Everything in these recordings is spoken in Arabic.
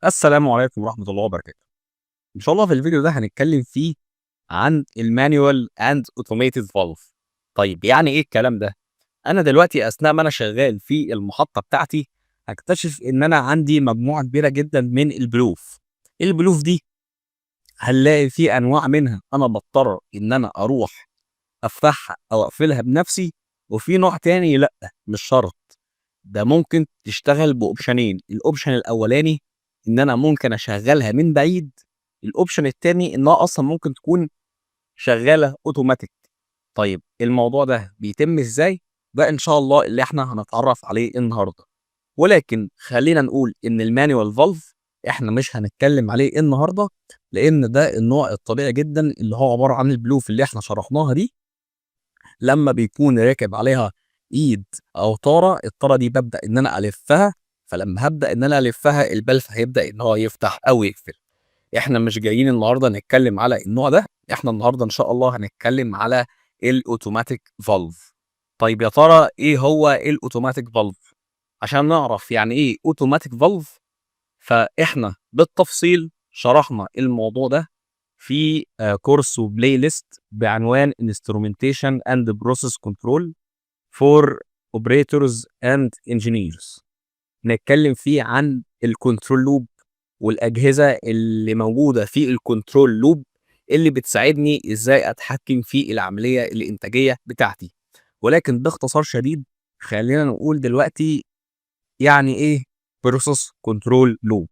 السلام عليكم ورحمة الله وبركاته. إن شاء الله في الفيديو ده هنتكلم فيه عن الmanual and automated valve. طيب يعني إيه الكلام ده؟ أنا دلوقتي أثناء ما أنا شغال في المحطة بتاعتي هاكتشف إن أنا عندي مجموعة كبيرة جدًا من البلوف. البلوف دي هنلاقي في أنواع منها أنا باضطر إن أنا أروح أفتحها أو أقفلها بنفسي، وفي نوع تاني لأ، مش شرط. ده ممكن تشتغل بأوبشنين، الأوبشن الأولاني إن أنا ممكن أشغّلها من بعيد، الأوبشن التاني إنها أصلًا ممكن تكون شغّالة أوتوماتيك. طيب الموضوع ده بيتم إزاي؟ ده إن شاء الله اللي إحنا هنتعرّف عليه النهارده، ولكن خلّينا نقول إن الmanual valve إحنا مش هنتكلّم عليه النهارده، لإن ده النوع الطبيعي جدًا اللي هو عبارة عن البلوف اللي إحنا شرحناها دي، لمّا بيكون راكب عليها إيد أو طارة، الطارة دي بابدأ إن أنا ألفّها، فلمّا هابدأ إن أنا ألفّها البلف هيبدأ إن هو يفتح أو يقفل. إحنا مش جايين النهارده نتكلّم على النوع ده، إحنا النهارده إن شاء الله هنتكلّم على الautomatic valve. طيب يا ترى إيه هو الautomatic valve؟ عشان نعرف يعني إيه automatic valve، فإحنا بالتفصيل شرحنا الموضوع ده في كورس وplaylist بعنوان instrumentation and process control for operators and engineers. نتكلم فيه عن الكنترول لوب والأجهزة اللي موجودة في الكنترول لوب اللي بتساعدني إزاي أتحكم في العملية الإنتاجية بتاعتي. ولكن باختصار شديد خلينا نقول دلوقتي يعني إيه بروسيس كنترول لوب.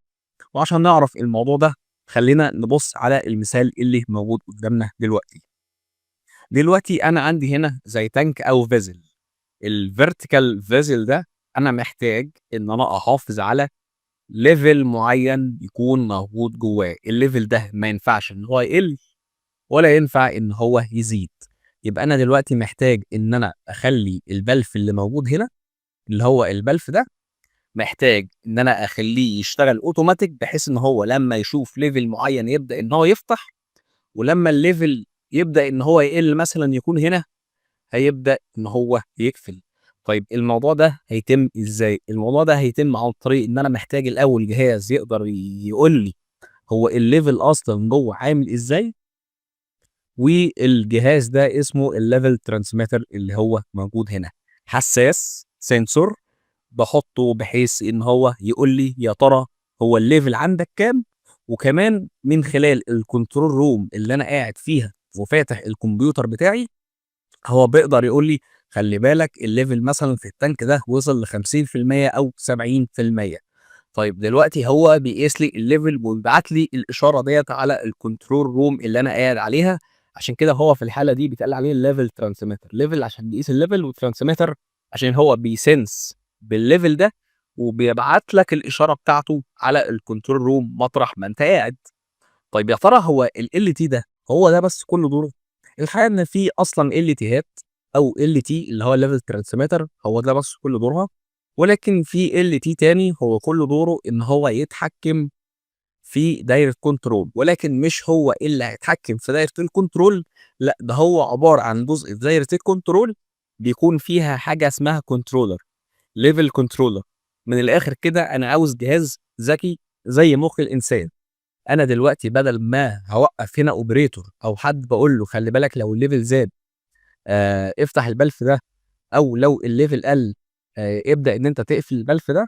وعشان نعرف الموضوع ده خلينا نبص على المثال اللي موجود قدامنا دلوقتي. دلوقتي أنا عندي هنا زي تانك أو فيزل. الفيرتيكال فيزل ده أنا محتاج إن أنا أحافظ على level معين يكون موجود جواه، الlevel ده ما ينفعش إن هو يقل ولا ينفع إن هو يزيد. يبقى أنا دلوقتي محتاج إن أنا أخلّي البلف اللي موجود هنا، اللي هو البلف ده، محتاج إن أنا أخلّيه يشتغل أوتوماتيك بحيث إن هو لمّا يشوف level معين يبدأ إن هو يفتح، ولمّا الlevel يبدأ إن هو يقل مثلًا يكون هنا، هيبدأ إن هو يقفل. طيب الموضوع ده هيتم إزاي؟ الموضوع ده هيتم عن طريق إن أنا محتاج الأول جهاز يقدر يقول لي هو الlevel أصلًا جوّه عامل إزاي، والجهاز ده اسمه الlevel transmitter اللي هو موجود هنا. حساس sensor باحطه بحيث إن هو يقول لي يا ترى هو الlevel عندك كام، وكمان من خلال الcontrol room اللي أنا قاعد فيها وفاتح الكمبيوتر بتاعي، هو بيقدر يقول لي خلّي بالك الlevel مثلًا في التانك ده وصل ل50% أو 70%. طيب دلوقتي هو بيقيس لي الlevel وبيبعت لي الإشارة ديّة على الcontrol room اللي أنا قاعد عليها، عشان كده هو في الحالة دي بيتقال عليه الlevel transmitter. level عشان بيقيس الlevel وtransmitter عشان هو بيsense بالlevel ده وبيبعت لك الإشارة بتاعته على الcontrol room مطرح ما أنت قاعد. طيب يا ترى هو الLT ده هو ده بس كل دوره؟ الحقيقة إن في أصلًا LTات أو LT اللي هو level transmitter هو ده بس كل دورها، ولكن في LT تاني هو كل دوره إن هو يتحكم في دايرة كنترول، ولكن مش هو اللي هيتحكم في دايرة الكنترول، لأ ده هو عبارة عن جزء في دايرة الكنترول بيكون فيها حاجة اسمها controller level controller. من الآخر كده أنا عاوز جهاز ذكي زي مخ الإنسان. أنا دلوقتي بدل ما هاوقّف هنا operator أو حد باقول له خلّي بالك لو الlevel زاد افتح البلف ده، أو لو الlevel قَل ابدأ إن أنت تقفل البلف ده،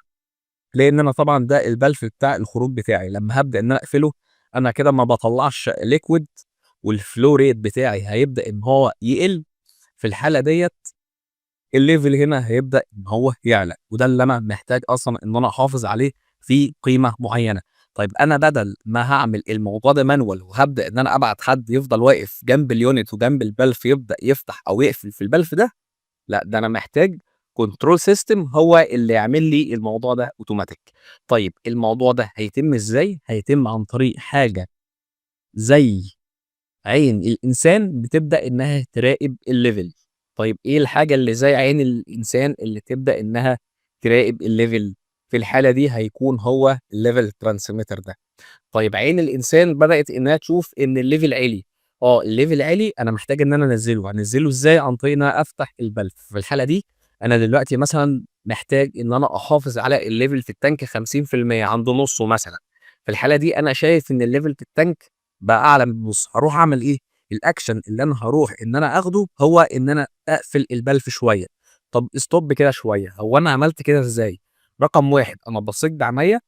لإن أنا طبعًا ده البلف بتاع الخروج بتاعي. لمّا هابدأ إن أنا أقفله أنا كده ما باطلّعش liquid والflow rate بتاعي هيبدأ إن هو يقل. في الحالة ديّة الlevel هنا هيبدأ إن هو يعلى، وده اللي أنا محتاج أصلًا إن أنا أحافظ عليه في قيمة معيّنة. طيب أنا بدل ما هاعمل الموضوع ده manual وهابدأ إن أنا أبعت حد يفضل واقف جنب الunit وجنب البلف يبدأ يفتح أو يقفل في البلف ده، لأ ده أنا محتاج control system هو اللي يعمل لي الموضوع ده automatic. طيب الموضوع ده هيتم إزاي؟ هيتم عن طريق حاجة زي عين الإنسان بتبدأ إنها تراقب الlevel. طيب إيه الحاجة اللي زي عين الإنسان اللي تبدأ إنها تراقب الlevel؟ في الحالة دي هيكون هو الlevel transmitter ده. طيب عين الإنسان بدأت إنها تشوف إن الlevel عِلي، الlevel عِلي أنا محتاج إن أنا أنزّله. هانزّله إزاي؟ عن طريق إن أنا أفتح البلف. في الحالة دي أنا دلوقتي مثلًا محتاج إن أنا أحافظ على الlevel في التانك 50% عند نُصّه مثلًا، في الحالة دي أنا شايف إن الlevel في التانك بقى أعلى من النُص، هاروح أعمل إيه، الأكشن اللي أنا هاروح إن أنا آخده هو إن أنا أقفل البلف شوية. طب stop كده شوية، هو أنا عملت كده إزاي؟ رقم 1 أنا بصيت بعينيّا،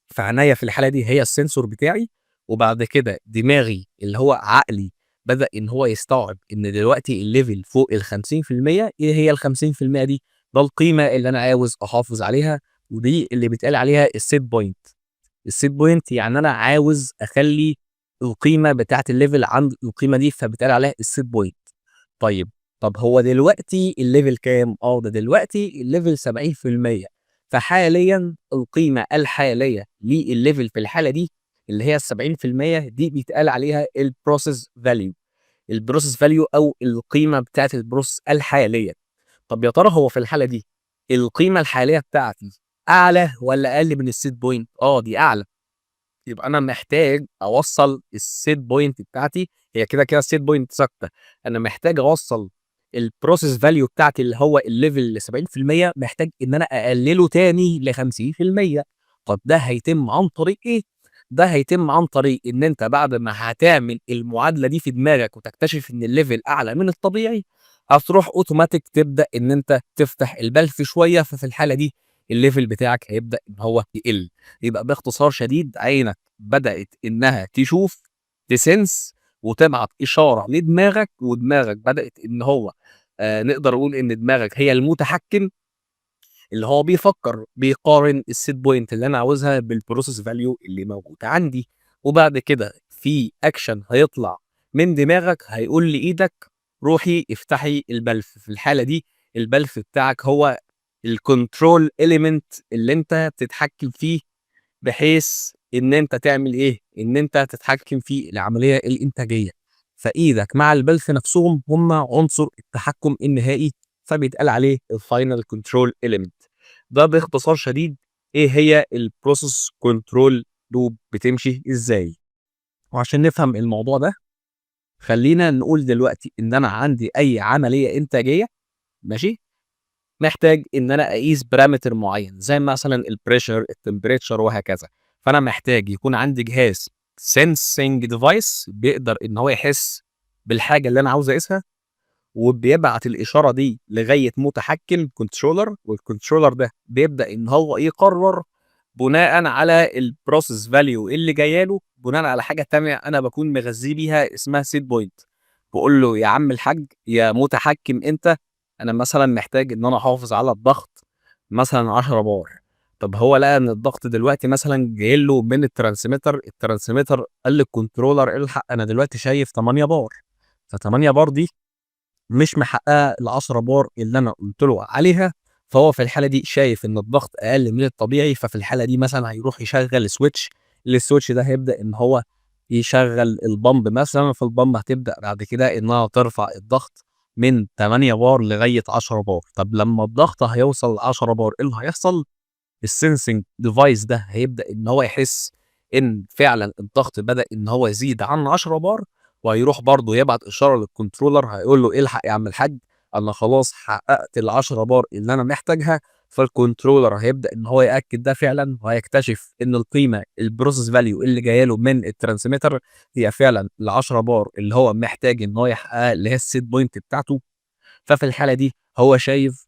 فعينيّا في الحالة دي هي الsensor بتاعي، وبعد كده دماغي اللي هو عقلي بدأ إن هو يستوعب إن دلوقتي الlevel فوق ال50%. إيه هي ال50% دي؟ ده القيمة اللي أنا عاوز أحافظ عليها، ودي اللي بيتقال عليها الset point. الset point يعني أنا عاوز أخلّي القيمة بتاعة الlevel عند القيمة دي، فبيتقال عليها الset point. طيب، طب هو دلوقتي الlevel كام؟ ده دلوقتي الlevel 70%. فحاليًا القيمة الحالية للlevel في الحالة دي اللي هي ال70% دي بيتقال عليها الprocess value. الprocess value أو القيمة بتاعة الprocess الحالية. طب يا ترى هو في الحالة دي القيمة الحالية بتاعتي أعلى والّا أقل من الset point؟ دي أعلى. يبقى أنا محتاج أوصّل الset point بتاعتي، هي كده الset point ثابتة. أنا محتاج أوصّل الprocess value بتاعتي اللي هو الlevel ل70%، محتاج إن أنا أقلّله تاني ل50%. طب ده هيتم عن طريق إيه؟ ده هيتم عن طريق إن أنت بعد ما هتعمل المعادلة دي في دماغك وتكتشف إن الlevel أعلى من الطبيعي، هتروح أوتوماتيك تبدأ إن أنت تفتح البلف شوية، ففي الحالة دي الlevel بتاعك هيبدأ إن هو يقل. يبقى باختصار شديد عينك بدأت إنها تشوف، تsense وتبعت إشارة لدماغك، ودماغك بدأت إن هو نقدر نقول إن دماغك هي المتحكم، اللي هو بيفكّر، بيقارن الset point اللي أنا عاوزها بالprocess value اللي موجودة عندي. وبعد كده في action هيطلع من دماغك هيقول لإيدك روحي افتحي البلف. في الحالة دي البلف بتاعك هو الcontrol element اللي أنت بتتحكم فيه، بحيث إن أنت تعمل إيه، إن أنت تتحكم في العملية الإنتاجية. فإيدك مع البلف نفسهم هم عنصر التحكم النهائي، فبيتقال عليه الfinal control element. ده باختصار شديد إيه هي الprocess control loop بتمشي إزاي. وعشان نفهم الموضوع ده، خلّينا نقول دلوقتي إن أنا عندي أي عملية إنتاجية، ماشي، محتاج إن أنا أقيس parameter معين زي مثلًا الpressure، الtemperature وهكذا. فأنا محتاج يكون عندي جهاز sensing device بيقدر إن هو يحس بالحاجة اللي أنا عاوز أقيسها، وبيبعت الإشارة دي لغاية متحكم controller، والcontroller ده بيبدأ إن هو يقرر بناءً على الprocess value اللي جاية له، بناءً على حاجة تانية أنا باكون مغذيه بيها اسمها set point. باقول له يا عم الحاج يا متحكم أنت، أنا مثلًا محتاج إن أنا أحافظ على الضغط مثلًا 10 بار. طب هو لقى إن الضغط دلوقتي مثلًا جاي له من الترانسميتر قال للcontroller الحق أنا دلوقتي شايف 8 بار، ف8 بار دي مش محققة ال10 بار اللي أنا قُلت له عليها. فهو في الحالة دي شايف إن الضغط أقل من الطبيعي، ففي الحالة دي مثلًا هيروح يشغّل switch. الswitch ده هيبدأ إن هو يشغّل الpump مثلًا، فالpump هتبدأ بعد كده إنها ترفع الضغط من 8 بار لغاية 10 بار. طب لمّا الضغط هيوصل ل10 بار إيه اللي هيحصل؟ الsensing device ده هيبدأ إن هو يحس إن فعلًا الضغط بدأ إن هو يزيد عن 10 بار، وهيروح برضه يبعت إشارة للcontroller هيقول له الحق يا عم الحاج أنا خلاص حققت ال10 بار اللي أنا محتاجها. فالcontroller هيبدأ إن هو يأكد ده فعلًا، وهيكتشف إن القيمة الprocess value اللي جاية له من الtransmitter هي فعلًا ال10 بار اللي هو محتاج إن هو يحققها، اللي هي الset point بتاعته. ففي الحالة دي هو شايف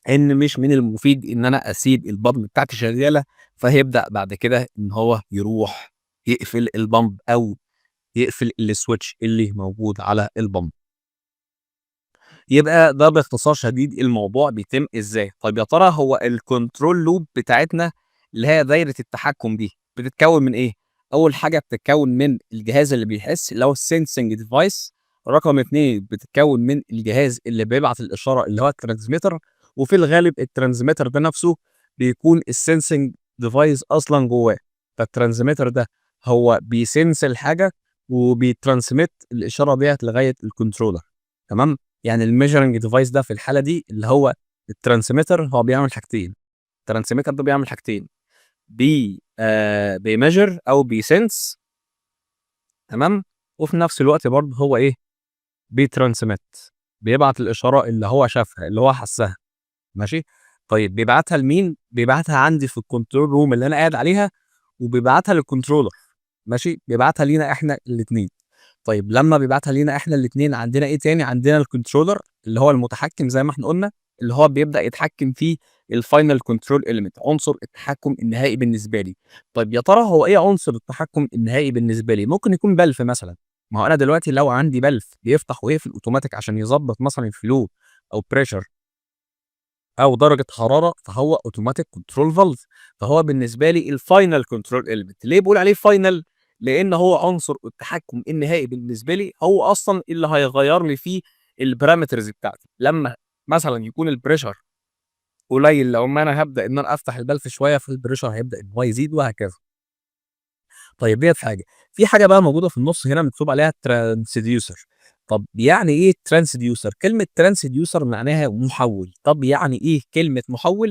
إن مش من المفيد إن أنا أسيب البامب بتاعتي شغالة، فهيبدأ بعد كده إن هو يروح يقفل البامب أو يقفل الswitch اللي موجود على البامب. يبقى ده باختصار شديد الموضوع بيتم إزاي. طيب يا ترى هو الcontrol loop بتاعتنا اللي هي دايرة التحكم دي بتتكوّن من إيه؟ أول حاجة بتتكوّن من الجهاز اللي بيحس اللي هو الsensing device. رقم 2 بتتكوّن من الجهاز اللي بيبعت الإشارة اللي هو الtransmitter. وفي الغالب الtransmitter ده نفسه بيكون الsensing device أصلًا جواه. فالtransmitter ده هو بيsense الحاجة وبيtransmit الإشارة ديّة لغاية الcontroller. تمام؟ يعني الmeasuring device ده في الحالة دي اللي هو الtransmitter هو بيعمل حاجتين. الtransmitter ده بيعمل حاجتين، بيmeasure أو بيsense، تمام، وفي نفس الوقت برضه هو إيه، بيtransmit، بيبعت الإشارة اللي هو شافها، اللي هو حسّها، ماشي. طيب بيبعتها لمين؟ بيبعتها عندي في الcontrol room اللي أنا قاعد عليها، وبيبعتها للكنترولر. ماشي، بيبعتها لينا احنا الاثنين. طيب لما بيبعتها لينا احنا الاثنين، عندنا ايه تاني؟ عندنا الكنترولر اللي هو المتحكم زي ما احنا قلنا، اللي هو بيبدا يتحكم في الفاينل كنترول اليمنت، عنصر التحكم النهائي بالنسبه لي. طيب يا ترى هو ايه عنصر التحكم النهائي بالنسبه لي؟ ممكن يكون بلف مثلا. ما هو انا دلوقتي لو عندي بلف بيفتح ويقفل اوتوماتيك عشان يظبط مثلا الفلو او بريشر او درجه حراره، فهو اوتوماتيك كنترول فالف. فهو بالنسبه لي الفاينل كنترول اليمنت. ليه بقول عليه فاينل؟ لان هو عنصر التحكم النهائي بالنسبه لي، هو اصلا اللي هيغير لي فيه البارامترز بتاعتي. لما مثلا يكون البريشر قليل، لو ما انا هبدا ان انا افتح البلف شويه، فالبريشر هيبدا ان هو يزيد وهكذا. طيب ديّة حاجة. في حاجة بقى موجودة في النُص هنا مكتوب عليها transducer. طب يعني إيه transducer؟ كلمة transducer معناها مُحوِّل. طب يعني إيه كلمة مُحوِّل؟